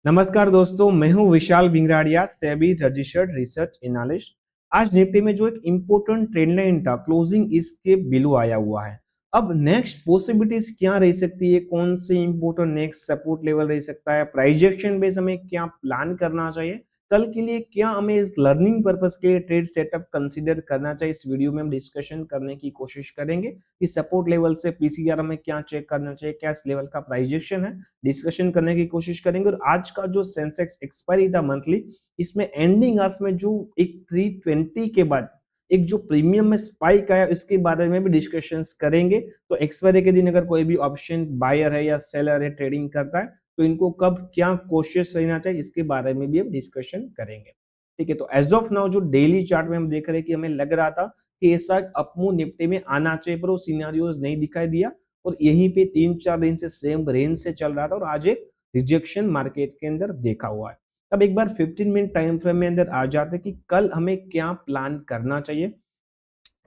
नमस्कार दोस्तों, मैं हूं विशाल भिंगराड़िया, सेबी रजिस्टर्ड रिसर्च एनालिस्ट। आज निफ्टी में जो एक इम्पोर्टेंट ट्रेंड लाइन था, क्लोजिंग इसके बिलो आया हुआ है। अब नेक्स्ट पॉसिबिलिटीज क्या रह सकती है, कौन से इम्पोर्टेंट नेक्स्ट सपोर्ट लेवल रह सकता है, प्राइजेक्शन बेस हमें क्या प्लान करना चाहिए, कल के लिए क्या हमें इस लर्निंग पर्पस के ट्रेड सेटअप कंसीडर करना चाहिए, इस वीडियो में हम डिस्कशन करने की कोशिश करेंगे कि सपोर्ट लेवल से पीसीआर में क्या चेक करना चाहिए, क्या इस लेवल का प्राइजेक्शन है, डिस्कशन करने की कोशिश करेंगे। और आज का जो सेंसेक्स एक्सपायरी था मंथली, इसमें एंडिंग आवर्स में जो एक 320 के बाद एक जो प्रीमियम में स्पाइक आया, इसके बारे में भी डिस्कशंस करेंगे। तो एक्सपायरी के दिन अगर कोई भी ऑप्शन बायर है या सेलर है, ट्रेडिंग करता है, तो इनको कब क्या कोशिश रहना चाहिए, इसके बारे में भी हम डिस्कशन करेंगे। ठीक है, तो एज ऑफ नाउ जो डेली चार्ट में हम देख रहे हैं कि हमें लग रहा था कि ऐसा अपमूव निफ्टी में आना चाहिए, पर वो सिनेरियोज नहीं दिखाई दिया और यहीं पे 3-4 दिन से सेम रेंज से चल रहा था और आज एक रिजेक्शन मार्केट के अंदर देखा हुआ है। अब एक बार 15 मिनट टाइम फ्रेम में अंदर आ जाते कि कल हमें क्या प्लान करना चाहिए,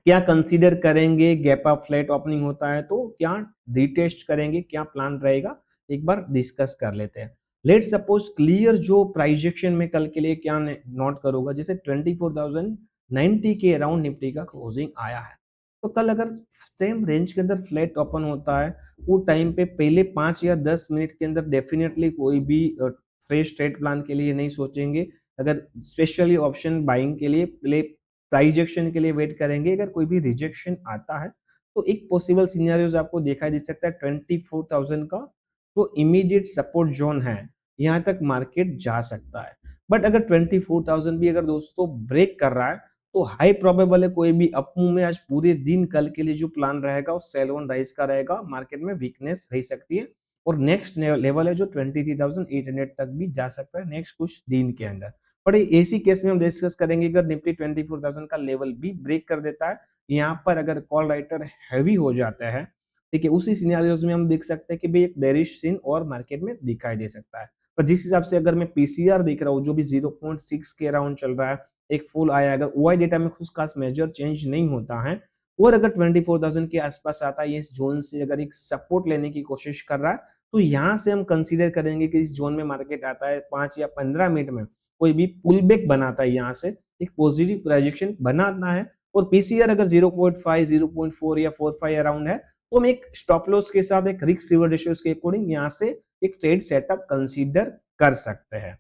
क्या कंसीडर करेंगे, गैप अप फ्लैट ओपनिंग होता है तो क्या रीटेस्ट करेंगे, क्या प्लान रहेगा, एक बार डिस्कस कर लेते हैं। लेट्स सपोज क्लियर जो प्राइजेक्शन में कल के लिए क्या नोट करूंगा, जैसे 24,090 के अराउंड निफ्टी का क्लोजिंग आया है, तो कल अगर सेम रेंज के अंदर फ्लैट ओपन होता है, वो टाइम पे पहले 5 या 10 मिनट के अंदर डेफिनेटली कोई भी फ्रेश ट्रेड प्लान के लिए नहीं सोचेंगे। अगर स्पेशली ऑप्शन बाइंग के लिए पहले प्राइजेक्शन के लिए वेट करेंगे। अगर कोई भी रिजेक्शन आता है तो एक पॉसिबल सिनेरियोज आपको दिखाई दे सकता है 24,000 का जो इमीडिएट सपोर्ट जोन है, यहाँ तक मार्केट जा सकता है। बट अगर 24,000 भी अगर दोस्तों ब्रेक कर रहा है, तो हाई प्रोबेबल है कोई भी अपमूव में आज पूरे दिन कल के लिए जो प्लान रहेगा वो सेल ऑन राइज का रहेगा, मार्केट में वीकनेस रह सकती है और नेक्स्ट लेवल है जो 23,800 तक भी जा सकता है नेक्स्ट कुछ दिन के अंदर। बट ऐसी केस में हम डिस्कस करेंगे, अगर निफ्टी 24,000 का लेवल भी ब्रेक कर देता है, यहाँ पर अगर कॉल राइटर हैवी हो जाता है, ठीक है, उसी सिनेरियोज में हम देख सकते हैं कि भाई एक बेरिश सीन और मार्केट में दिखाई दे सकता है। पर जिस हिसाब से अगर मैं पीसीआर देख रहा हूँ जो भी 0.6 के अराउंड चल रहा है, एक फुल आया, अगर ओआई डेटा में कुछ खास मेजर चेंज नहीं होता है और अगर 24,000 के आसपास आता है, इस जोन से अगर एक सपोर्ट लेने की कोशिश कर रहा है, तो यहाँ से हम कंसीडर करेंगे कि इस जोन में मार्केट आता है 5 या 15 मिनट में कोई भी पुल बैक बनाता है, यहाँ से एक पॉजिटिव प्रोजेक्शन बनाना है और पीसीआर अगर 0.5, 0.4 या 4.5 अराउंड है, तो हम एक स्टॉप लॉस के साथ एक रिस्क रिवॉर्ड रेशियोज के अकॉर्डिंग यहाँ से एक ट्रेड सेटअप कंसीडर कर सकते हैं।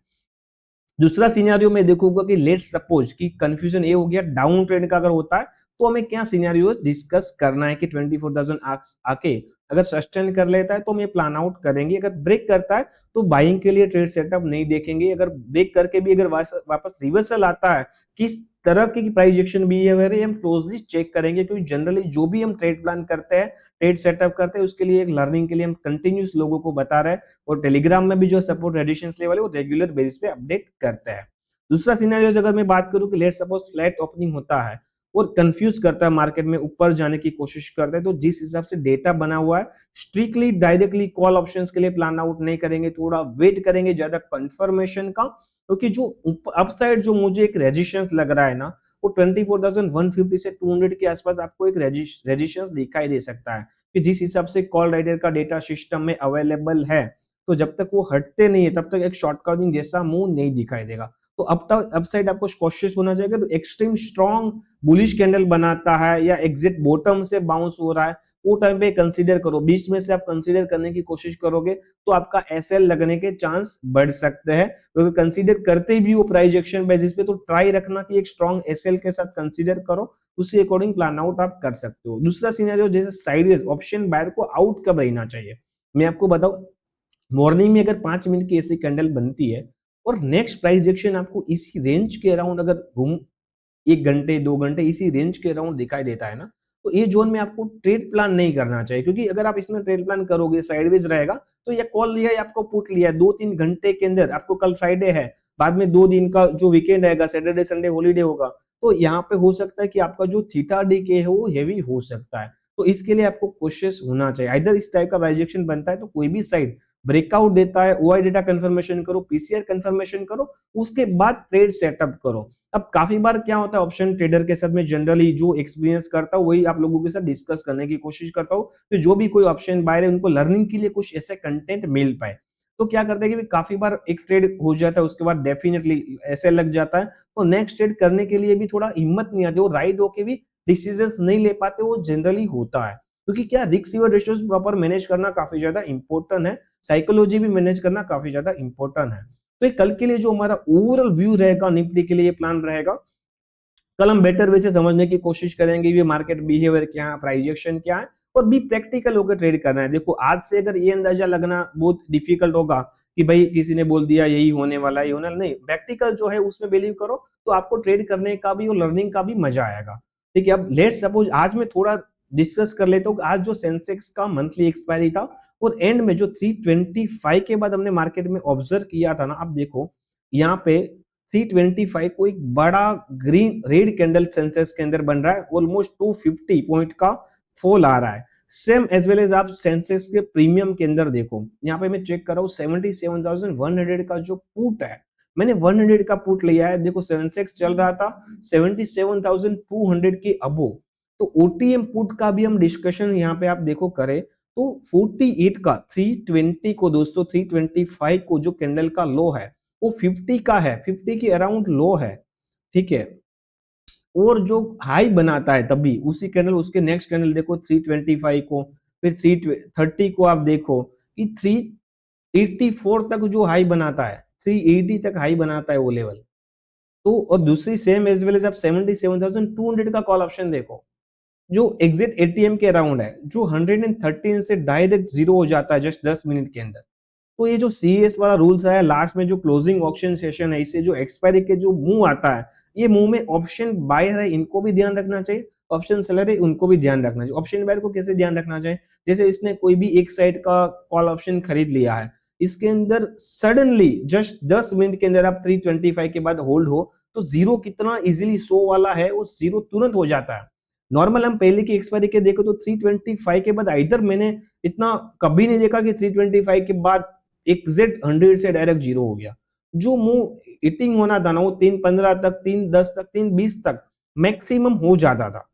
दूसरा सिनेरियो में देखूंगा कि लेट्स सपोज कि कंफ्यूजन ये हो गया डाउन ट्रेंड का अगर होता है, तो हमें क्या सिनेरियो डिस्कस करना है कि 24,000 आके अगर सस्टेन कर लेता है तो हम ये प्लान आउट करेंगे, अगर ब्रेक करता है तो बाइंग के लिए ट्रेड सेटअप नहीं देखेंगे, अगर ब्रेक करके भी अगर वापस रिवर्सल आता है, किस तरह की प्राइजेक्शन बिहेवियर है हम क्लोजली चेक करेंगे, क्योंकि जनरली जो भी हम ट्रेड प्लान करते हैं, ट्रेड सेटअप करते हैं, उसके लिए एक लर्निंग के लिए हम कंटिन्यूस लोगों को बता रहे हैं और टेलीग्राम में भी जो सपोर्ट रेडिएशंस लेवल है वो रेगुलर बेसिस पे अपडेट करते हैं। दूसरा सिनेरियो अगर मैं बात करूं कि लेट सपोज फ्लैट ओपनिंग होता है और कंफ्यूज करता है, मार्केट में ऊपर जाने की कोशिश करता है, तो जिस हिसाब से डेटा बना हुआ है स्ट्रिक्टली डायरेक्टली कॉल ऑप्शंस के लिए प्लान आउट नहीं करेंगे, थोड़ा वेट करेंगे ज्यादा कंफर्मेशन का, क्योंकि जो अपसाइड जो मुझे एक रेजिस्टेंस लग रहा है ना, वो 24,150 से 200 के आसपास आपको एक रेजिस्टेंस दिखाई दे सकता है कि जिस हिसाब से कॉल राइडर का डेटा सिस्टम में अवेलेबल है, तो जब तक वो हटते नहीं है तब तक एक शॉर्ट कवरिंग जैसा मूव नहीं दिखाई देगा। तो अब तक अपसाइड आपको कॉशियस होना चाहिए, तो एक्सट्रीम स्ट्रॉन्ग बुलिश कैंडल बनाता है या एग्जिट बॉटम से बाउंस हो रहा है, वो टाइम पे कंसीडर करो, बीच में से आप कंसीडर करने की कोशिश करोगे तो आपका एसएल लगने के चांस बढ़ सकते हैं। तो कंसीडर करते भी वो प्राइस एक्शन बेसिस पे, तो ट्राई रखना कि एक स्ट्रॉन्ग एसएल के साथ कंसीडर करो, उसी अकॉर्डिंग प्लान आउट आप कर सकते हो। दूसरा सिनेरियो जैसे साइडवेज ऑप्शन बायर को आउट कब रहना चाहिए, मैं आपको बताऊं, मॉर्निंग में अगर 5 मिनट की ऐसी कैंडल बनती है और नेक्स्ट प्राइस एक्शन आपको इसी रेंज के अराउंड अगर घूम 1 घंटे 2 घंटे इसी रेंज के अराउंड दिखाई देता है ना, तो ये जोन में आपको ट्रेड प्लान नहीं करना चाहिए, क्योंकि अगर आप इसमें ट्रेड प्लान करोगे साइडवेज रहेगा, तो ये कॉल लिया है आपको पुट लिया है 2-3 घंटे के अंदर, आपको कल फ्राइडे है, बाद में 2 दिन का जो वीकेंड रहेगा, सैटरडे संडे हॉलीडे होगा, तो यहाँ पे हो सकता है कि आपका जो थीटा डी के है वो हेवी हो सकता है। तो इसके लिए आपको कोशिश होना चाहिए, इधर इस टाइप का प्राइजेक्शन बनता है तो कोई भी साइड ब्रेकआउट देता है, ओआई डेटा कंफर्मेशन करो, पीसीआर कंफर्मेशन करो, उसके बाद ट्रेड सेटअप करो। अब काफी बार क्या होता है ऑप्शन ट्रेडर के साथ में जनरली जो एक्सपीरियंस करता हूँ वही आप लोगों के साथ डिस्कस करने की कोशिश करता हूँ, तो जो भी कोई ऑप्शन बायर है उनको लर्निंग के लिए कुछ ऐसे कंटेंट मिल पाए। तो क्या करते हैं कि काफी बार एक ट्रेड हो जाता है, उसके बाद डेफिनेटली ऐसे लग जाता है, तो नेक्स्ट ट्रेड करने के लिए भी थोड़ा हिम्मत नहीं आती, वो राइट होके भी डिसीजंस नहीं ले पाते, वो जनरली होता है। क्योंकि क्या risk reward ratios proper manage करना काफी ज्यादा इंपॉर्टेंट है, साइकोलॉजी भी मैनेज करना काफी ज्यादा इंपॉर्टेंट है। तो कल के लिए जो हमारा ओवरऑल व्यू रहेगा निफ्टी के लिए प्लान रहेगा, कल हम बेटर वे से समझने की कोशिश करेंगे ये मार्केट बिहेवियर क्या है, प्राइस एक्शन क्या है, और भी प्रैक्टिकल होकर ट्रेड करना है। देखो आज से अगर ये अंदाजा लगना बहुत डिफिकल्ट होगा कि भाई किसी ने बोल दिया यही होने वाला है, ये होने वाला नहीं, प्रैक्टिकल जो है उसमें बिलीव करो तो आपको ट्रेड करने का भी और लर्निंग का भी मजा आएगा। ठीक है, अब लेट्स सपोज आज मैं थोड़ा डिस्कस कर लेता हूँ आज जो सेंसेक्स का मंथली एक्सपायरी था और एंड में जो 325 के बाद हमने मार्केट में ऑब्जर्व किया था ना, अब देखो यहाँ पे 325 को एक बड़ा ग्रीन रेड कैंडल सेंसेक्स के अंदर बन रहा है, ऑलमोस्ट 250 पॉइंट का फॉल आ रहा है। सेम एज वेल एज आप सेंसेक्स के प्रीमियम के अंदर देखो, यहाँ पे मैं चेक कर रहा हूँ 77,100 का जो पुट है, मैंने 100 का पुट लिया है। देखो सेंसेक्स चल रहा था 77,200 के अबो, तो ओटीएम पुट का भी हम डिस्कशन यहाँ पे आप देखो करें तो 48 का 320 को दोस्तों 325 को जो कैंडल का लो है वो 50 का है, 50 के अराउंड लो है। ठीक है, और जो हाई बनाता है तभी उसी कैंडल, उसके नेक्स्ट कैंडल देखो 325 को, फिर 330 को आप देखो कि 384 तक जो हाई बनाता है, 380 तक हाई बनाता है वो लेवल। तो और दूसरी सेम एज वेल एज आप 77,200 का कॉल ऑप्शन देखो जो एग्जिट एटीएम के अराउंड है, जो 113 से डायरेक्ट जीरो हो जाता है जस्ट 10 मिनट के अंदर। तो ये जो सीएस वाला रूल्स है लास्ट में जो क्लोजिंग ऑप्शन सेशन है, इससे जो एक्सपायरी के जो मूव आता है, ये मूव में ऑप्शन बायर है इनको भी ध्यान रखना चाहिए, ऑप्शन सेलर है उनको भी ध्यान रखना चाहिए। ऑप्शन बायर को कैसे ध्यान रखना चाहिए, जैसे इसने कोई भी एक साइड का कॉल ऑप्शन खरीद लिया है, इसके अंदर सडनली जस्ट 10 मिनट के अंदर आप 325 के बाद होल्ड हो तो जीरो कितना इजीली 100 वाला है वो जीरो तुरंत हो जाता है। नॉर्मल हम पहले की एक्सपायरी के देखो तो 325 के बाद इधर मैंने इतना कभी नहीं देखा कि 325 के बाद एग्जैक्ट 100 से डायरेक्ट जीरो हो गया। जो मूव हिटिंग होना था ना वो 315 तक, 310 तक, 320 तक मैक्सिमम हो जाता था।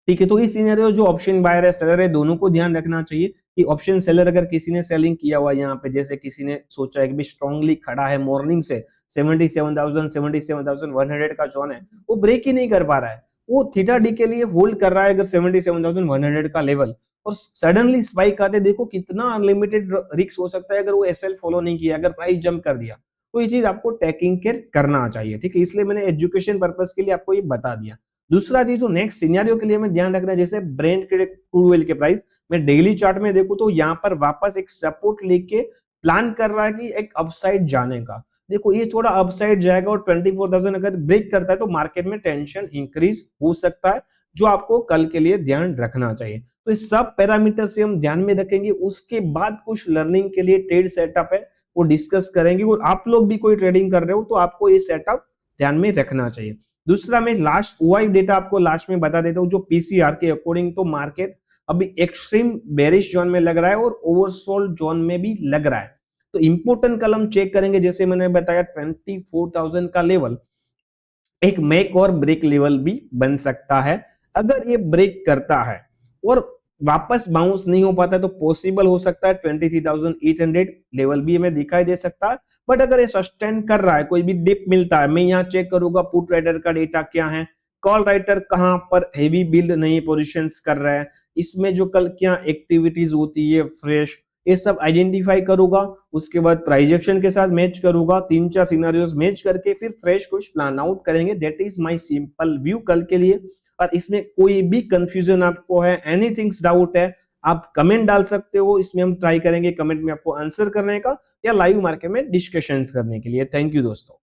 ठीक है, तो इस सिनेरियो जो ऑप्शन बायर है सेलर है दोनों को ध्यान रखना चाहिए कि ऑप्शन सेलर अगर किसी ने सेलिंग किया हुआ यहाँ पे, जैसे किसी ने सोचा है कि भी स्ट्रांगली खड़ा है मॉर्निंग से 77,000 77,100 का जोन है वो ब्रेक ही नहीं कर पा रहा है, वो थीटा डी के लिए होल्ड कर रहा है अगर 77,100 का लेवल, और सडनली स्पाइक आते देखो कितना अनलिमिटेड रिस्क हो सकता है अगर वो एसएल फॉलो नहीं किया, अगर प्राइस जंप कर दिया तो ये चीज आपको टेकिंग केयर करना चाहिए। ठीक है, इसलिए मैंने एजुकेशन पर्पस के लिए आपको ये बता दिया। दूसरा चीज जो नेक्स्ट सिनेरियो के लिए हमें ध्यान रखना है, जैसे ब्रेंट के क्रूड ऑयल के प्राइस मैं डेली चार्ट में देखूं तो यहाँ पर वापस एक सपोर्ट लेके प्लान कर रहा है कि एक अपसाइड जाने का। देखो ये थोड़ा अपसाइड जाएगा और 24,000 अगर ब्रेक करता है तो मार्केट में टेंशन इंक्रीज हो सकता है, जो आपको कल के लिए ध्यान रखना चाहिए। तो इस सब पैरामीटर से हम ध्यान में रखेंगे, उसके बाद कुछ लर्निंग के लिए ट्रेड सेटअप है वो डिस्कस करेंगे, और आप लोग भी कोई ट्रेडिंग कर रहे हो तो आपको ये सेटअप ध्यान में रखना चाहिए। दूसरा मैं लास्ट ओआई डेटा आपको लास्ट में बता देता हूँ, जो पीसीआर के अकॉर्डिंग तो मार्केट अभी एक्सट्रीम बेरिश जोन में लग रहा है और ओवरसोल्ड जोन में भी लग रहा है। तो इंपोर्टेंट कल हम चेक करेंगे, जैसे मैंने बताया 24,000 का लेवल एक मेक और ब्रेक लेवल भी बन सकता है। अगर ये ब्रेक करता है और वापस बाउंस नहीं हो पाता तो पॉसिबल हो सकता है 23,800 लेवल भी हमें दिखाई दे सकता है। बट अगर ये सस्टेन कर रहा है, कोई भी डिप मिलता है, मैं यहाँ चेक करूंगा पुट राइटर का डेटा क्या है, कॉल राइटर कहां पर हेवी बिल्ड नई पोजीशंस कर रहा है, इसमें जो कल क्या एक्टिविटीज होती है फ्रेश, ये सब आइडेंटिफाई करूंगा। उसके बाद प्राइजेक्शन के साथ मैच करूंगा, 3-4 सिनेरियोस मैच करके फिर फ्रेश कुछ प्लान आउट करेंगे। That is my simple view कल के लिए। और इसमें कोई भी कंफ्यूजन आपको है, एनीथिंग्स डाउट है, आप कमेंट डाल सकते हो, इसमें हम ट्राई करेंगे कमेंट में आपको आंसर करने का या लाइव मार्केट में डिस्कशन करने के लिए। थैंक यू दोस्तों।